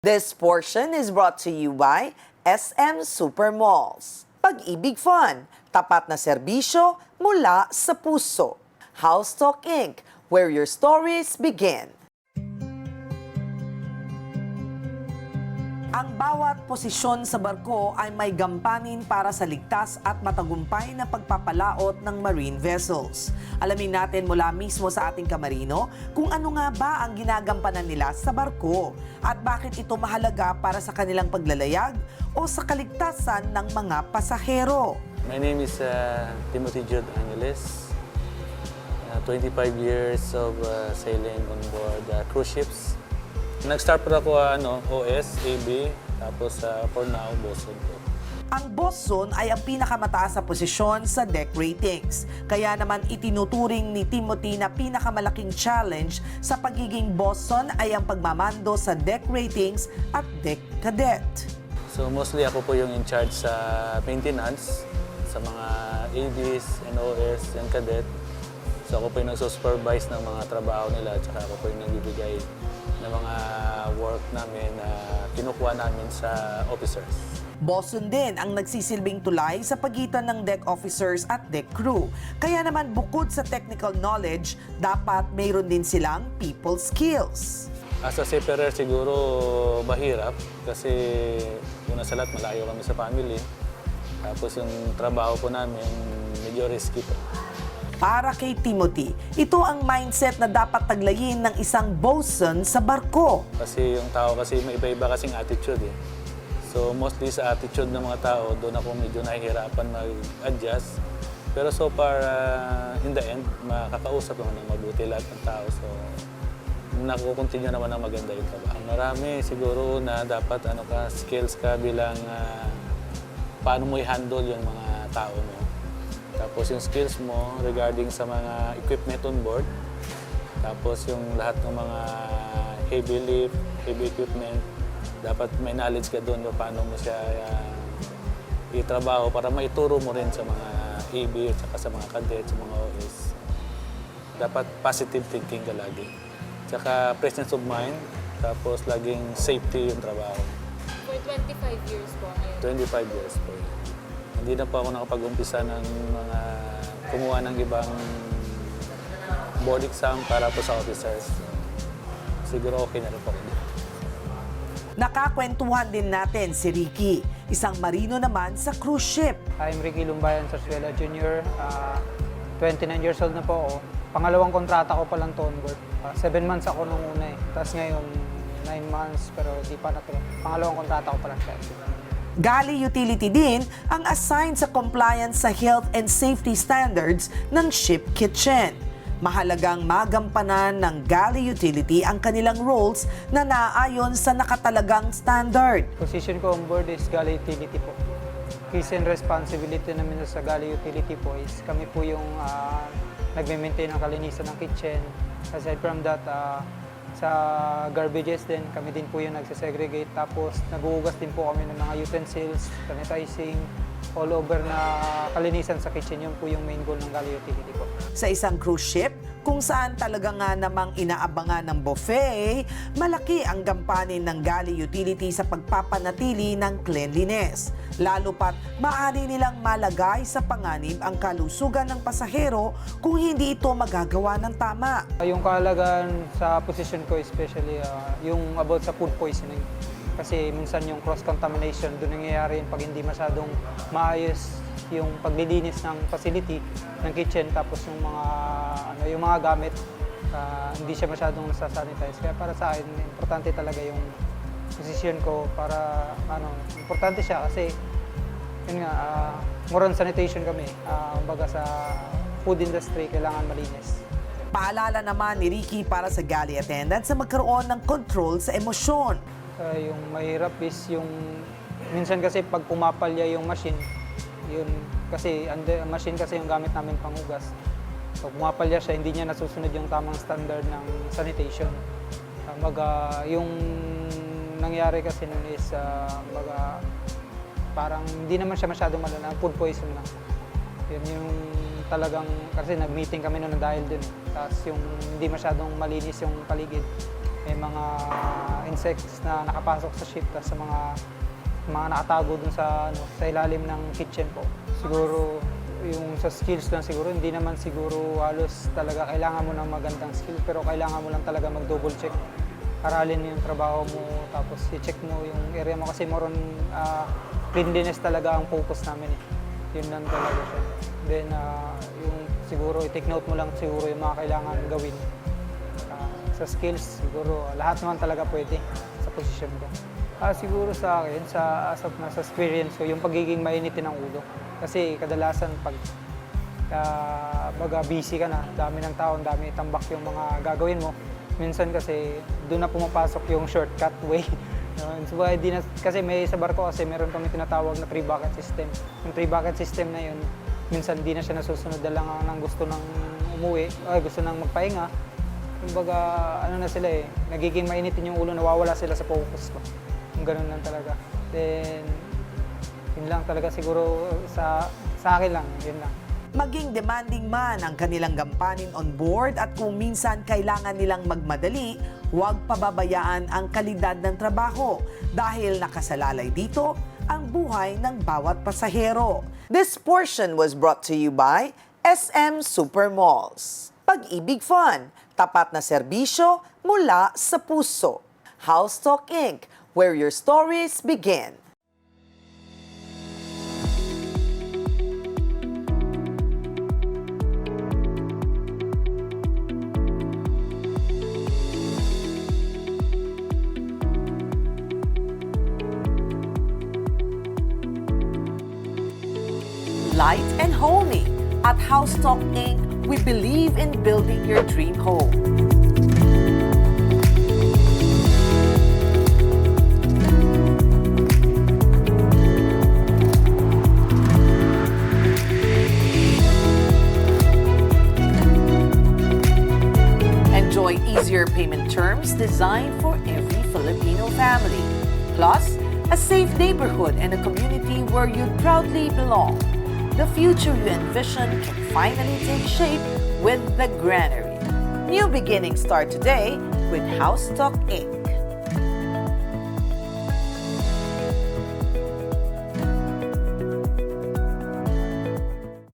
This portion is brought to you by SM Supermalls. Pag-ibig Fun, tapat na serbisyo mula sa puso. House Talk Inc., where your stories begin. Ang bawat posisyon sa barko ay may gampanin para sa ligtas at matagumpay na pagpapalaot ng marine vessels. Alamin natin mula mismo sa ating kamarino kung ano nga ba ang ginagampanan nila sa barko at bakit ito mahalaga para sa kanilang paglalayag o sa kaligtasan ng mga pasahero. My name is Timothy Jude Angeles. 25 years of sailing on board cruise ships. Nag-start po ako OS, AB, tapos for now, bosun po. Ang bosun ay ang pinakamataas na posisyon sa deck ratings. Kaya naman itinuturing ni Timothy na pinakamalaking challenge sa pagiging bosun ay ang pagmamando sa deck ratings at deck cadet. So mostly ako po yung in charge sa maintenance, sa mga ABs, NOS, and cadet. So ako po yung nagsusupervise ng mga trabaho nila, at saka ako po yung nagbibigay ng mga work namin na kinukuha namin sa officers. Bosun din ang nagsisilbing tulay sa pagitan ng deck officers at deck crew. Kaya naman bukod sa technical knowledge, dapat mayroon din silang people skills. As a seafarer siguro mahirap kasi una sa lahat malayo kami sa family. Tapos yung trabaho po namin medyo risky po. Para kay Timothy, ito ang mindset na dapat taglayin ng isang bosun sa barko. Kasi yung tao kasi may iba-iba kasing attitude eh. So mostly sa attitude ng mga tao, doon ako medyo nahihirapan mag-adjust. Pero so far, in the end, makakausap naman ng mabuti lahat ng tao. So nakukontinue naman ng maganda yung trabaho. Marami siguro na dapat skills ka bilang paano mo i-handle yung mga tao mo. Tapos yung skills mo regarding sa mga equipment on board. Tapos yung lahat ng mga heavy lift, heavy equipment, dapat may knowledge ka doon paano mo siya itrabaho para maituro mo rin sa mga AB at saka sa mga cadet, sa mga OS. Dapat positive thinking ka lagi. Tsaka presence of mind, tapos laging safety yung trabaho. For 25 years po ngayon. 25 years po. Hindi na po ako nakapag-umpisa ng mga kumuha ng ibang board exam para po sa officers. Siguro okay na rin po rin. Nakakwentuhan din natin si Ricky, isang marino naman sa cruise ship. I'm Ricky Lumbayan Sarsuela Jr. 29 years old na po ako. Pangalawang kontrata ko pa lang to on board. 7 months ako nung una eh. Tapos ngayon, 9 months pero di pa natuloy. Pangalawang kontrata ko pa lang siya. Galley Utility din ang assigned sa compliance sa health and safety standards ng ship kitchen. Mahalagang magampanan ng Galley Utility ang kanilang roles na naaayon sa nakatalagang standard. Position ko on board is Galley Utility po. Keys and responsibility namin sa Galley Utility po is kami po yung nagme-maintain ng kalinisan ng kitchen. Aside from that, sa garbages din, kami din po yung nagsasegregate. Tapos naguhugas din po kami ng mga utensils, sanitizing, all over na kalinisan sa kitchen. Yun po yung main goal ng Galley Utility po. Sa isang cruise ship, kung saan talaga nga namang inaabangan ng buffet, malaki ang gampanin ng Galley Utility sa pagpapanatili ng cleanliness. Lalo pat maaari nilang malagay sa panganib ang kalusugan ng pasahero kung hindi ito magagawa ng tama. Yung kahalagaan sa position ko especially yung about sa food poisoning. Kasi minsan yung cross-contamination, doon nangyayari pag hindi masyadong maayos yung paglilinis ng facility, ng kitchen, tapos yung mga gamit, hindi siya masyadong nasa-sanitize. Kaya para sa akin, importante talaga yung position ko para, importante siya kasi, yun nga, more on sanitation kami. Baga sa food industry, kailangan malinis. Paalala naman ni Ricky para sa galley attendants na magkaroon ng control sa emosyon. Yung mahirap is yung, minsan kasi pag pumapalya yung machine, yun, kasi ang machine kasi yung gamit namin panghugas. Pag pumapalya siya, hindi niya nasusunod yung tamang standard ng sanitation. Yung nangyari kasi nun is, parang hindi naman siya masyadong malala, food poison na. Yun yung talagang, kasi nag-meeting kami noon dahil dun. Tapos yung hindi masyadong malinis yung paligid. may mga insects na nakapasok sa ship, tapos sa mga nakatago dun sa sa ilalim ng kitchen po. Siguro yung sa skills lang siguro, hindi naman siguro halos talaga kailangan mo ng magandang skill, pero kailangan mo lang talaga mag-double check. Aralin yung trabaho mo, tapos i-check mo yung area mo kasi more on cleanliness talaga ang focus namin eh. Yun lang talaga siya. Then yung siguro i-take note mo lang siguro yung mga kailangan gawin. Sa skills siguro lahat naman talaga pwede sa position ko. Siguro sa akin, sa experience ko, yung pagiging mainitin ng ulo. Kasi kadalasan pag baga busy ka na, dami ng tao, dami tambak yung mga gagawin mo. Minsan kasi doon na pumapasok yung shortcut way. So, kasi may sa barko kasi meron kami tinatawag na 3-bucket system. Yung 3-bucket system na yun, minsan di na siya nasusunod dahil lang ng gusto ng umuwi, gusto nang magpahinga. Kumbaga, ano na sila eh, nagiging mainitin yung ulo, nawawala sila sa focus ko. Yung ganun lang talaga. Then, yun lang talaga siguro sa akin lang, yun lang. Maging demanding man ang kanilang gampanin on board at kung minsan kailangan nilang magmadali, huwag pababayaan ang kalidad ng trabaho dahil nakasalalay dito ang buhay ng bawat pasahero. This portion was brought to you by SM Supermalls. Pag-ibig Fun, tapat na serbisyo mula sa puso. Housetalk Inc., where your stories begin. Light and homey. At Housetalk Inc., we believe in building your dream home. Enjoy easier payment terms designed for every Filipino family. Plus, a safe neighborhood and a community where you proudly belong. The future you envision can finally take shape with the Granary. New beginnings start today with Housetalk Inc.